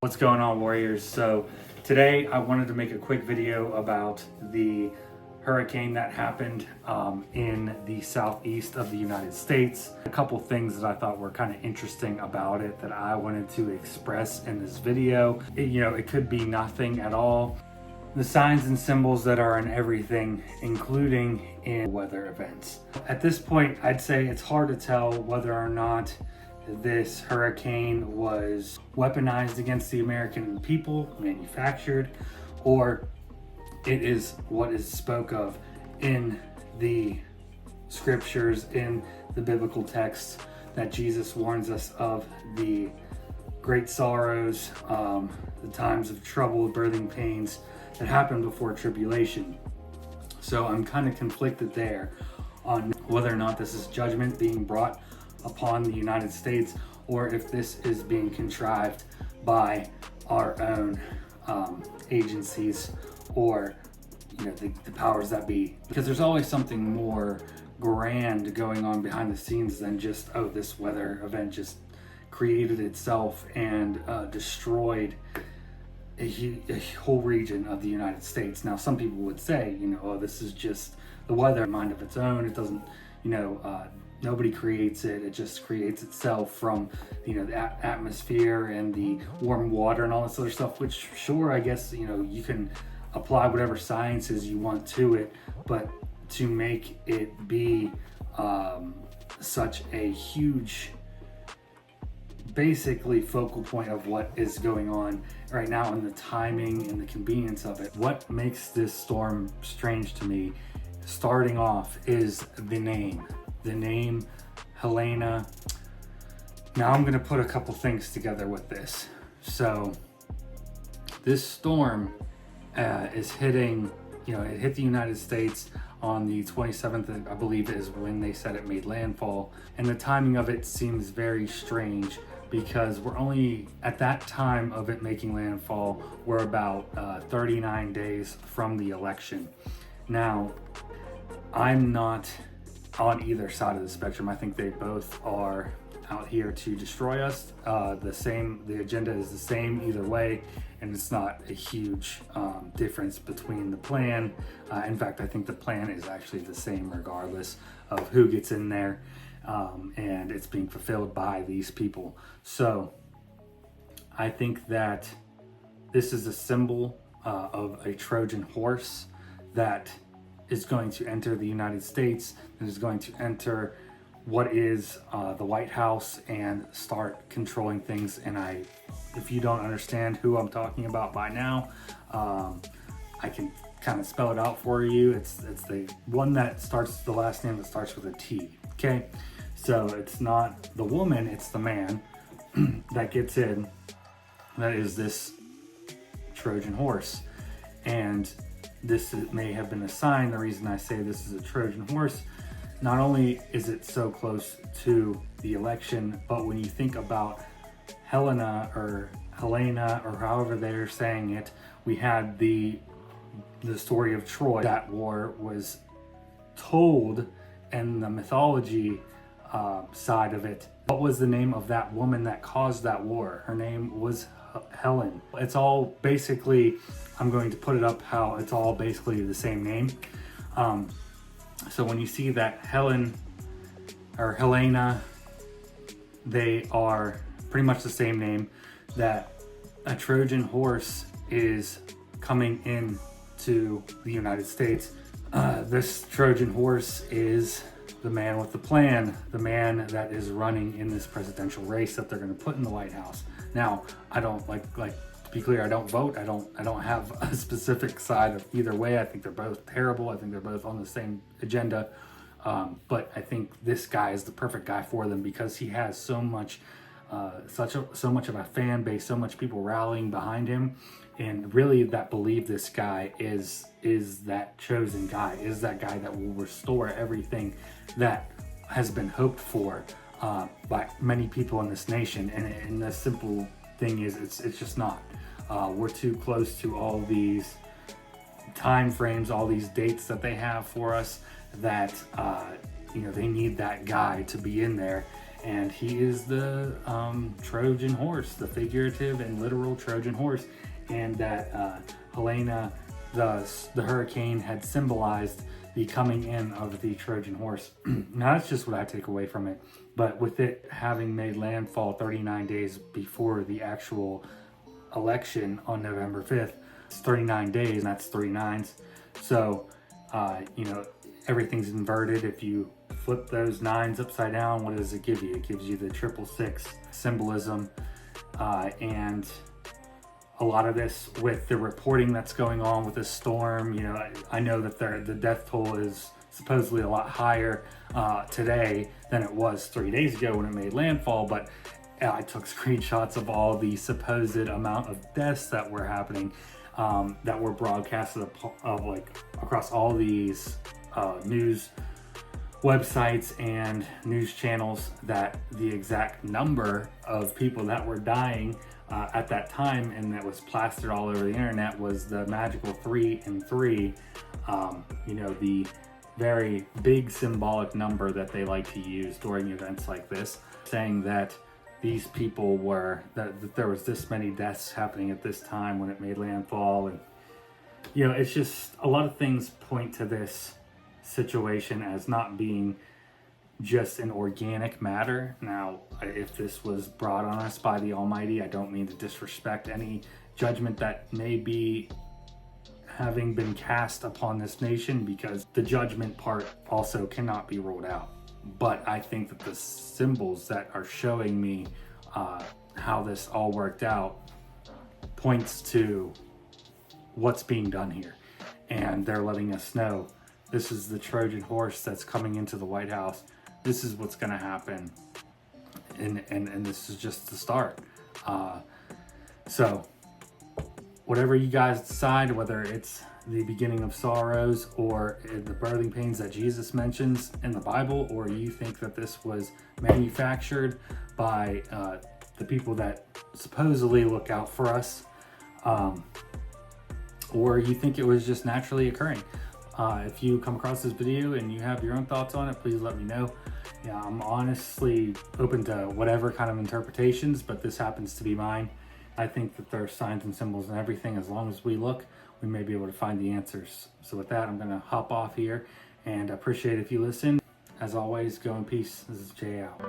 What's going on, Warriors? So today I wanted to make a quick video about the hurricane that happened in the southeast of the United States. A couple things that I thought were kind of interesting about it that I wanted to express in this video. It could be nothing at all. The signs and symbols that are in everything, including in weather events. At this point, I'd say it's hard to tell whether or not this hurricane was weaponized against the American people, manufactured, or it is what is spoke of in the scriptures, in the biblical texts, that Jesus warns us of the great sorrows, the times of trouble, birthing pains that happen before tribulation. So I'm kind of conflicted there on whether or not this is judgment being brought upon the United States, or if this is being contrived by our own agencies, or the powers that be. Because there's always something more grand going on behind the scenes than just, oh, this weather event just created itself and destroyed a whole region of the United States. Now, some people would say, oh, this is just the weather, mind of its own. It doesn't, nobody creates it. It just creates itself from, the atmosphere and the warm water and all this other stuff, which sure, I guess, you can apply whatever sciences you want to it, but to make it be such a huge, basically focal point of what is going on right now and the timing and the convenience of it. What makes this storm strange to me, starting off, is the name Helena. Now I'm going to put a couple things together with this. So this storm is hitting, it hit the United States on the 27th, I believe, is when they said it made landfall. And the timing of it seems very strange because we're only, at that time of it making landfall, we're about 39 days from the election. Now, I'm not on either side of the spectrum. I think they both are out here to destroy us. The agenda is the same either way, and it's not a huge difference between the plan. In fact, I think the plan is actually the same regardless of who gets in there, and it's being fulfilled by these people. So I think that this is a symbol of a Trojan horse that is going to enter the United States, and is going to enter what is the White House and start controlling things. And if you don't understand who I'm talking about by now, I can kind of spell it out for you. It's the one that starts, the last name that starts with a T. Okay, so it's not the woman, it's the man that gets in. That is this Trojan horse, and this may have been a sign. The reason I say this is a Trojan horse, not only is it so close to the election, but when you think about Helena, or however they're saying it, we had the story of Troy. That war was told, and the mythology side of it. What was the name of that woman that caused that war? Her name was Helen. It's all basically, I'm going to put it up how it's all basically the same name. So when you see that Helen or Helena, they are pretty much the same name, that a Trojan horse is coming in to the United States. This Trojan horse is the man with the plan, the man that is running in this presidential race that they're going to put in the White House. Now, I don't like to be clear, I don't vote. I don't have a specific side of either way. I think they're both terrible. I think they're both on the same agenda. But I think this guy is the perfect guy for them because he has so much of a fan base, so much people rallying behind him, and really that believe this guy is that chosen guy, is that guy that will restore everything that has been hoped for by many people in this nation. And the simple thing is, it's just not. We're too close to all these time frames, all these dates that they have for us, that they need that guy to be in there. and he is the Trojan horse, the figurative and literal Trojan horse, and that Helena, the hurricane, had symbolized the coming in of the Trojan horse. Now that's just what I take away from it, but with it having made landfall 39 days before the actual election on November 5th, it's 39 days, and that's 3 nines. So, you know, everything's inverted. If you flip those 9s upside down, what does it give you? It gives you the 666 symbolism, and a lot of this with the reporting that's going on with this storm. You know, I know that the death toll is supposedly a lot higher today than it was 3 days ago when it made landfall, but I took screenshots of all the supposed amount of deaths that were happening, that were broadcasted of like across all these news websites and news channels, that the exact number of people that were dying at that time, and that was plastered all over the internet, was the magical 3 and 3. You know, the very big symbolic number that they like to use during events like this, saying that these people were, that there was this many deaths happening at this time when it made landfall. And, you know, it's just a lot of things point to this situation as not being just an organic matter. Now, if this was brought on us by the Almighty, I don't mean to disrespect any judgment that may be having been cast upon this nation, because the judgment part also cannot be ruled out. But I think that the symbols that are showing me how this all worked out points to what's being done here. And they're letting us know this is the Trojan horse that's coming into the White House. This is what's going to happen. And this is just the start. So whatever you guys decide, whether it's the beginning of sorrows or the birthing pains that Jesus mentions in the Bible, or you think that this was manufactured by the people that supposedly look out for us, or you think it was just naturally occurring. If you come across this video and you have your own thoughts on it, please let me know. Yeah, I'm honestly open to whatever kind of interpretations, but this happens to be mine. I think that there are signs and symbols and everything. As long as we look, we may be able to find the answers. So with that, I'm going to hop off here, and I appreciate if you listen. As always, go in peace. This is Jay out.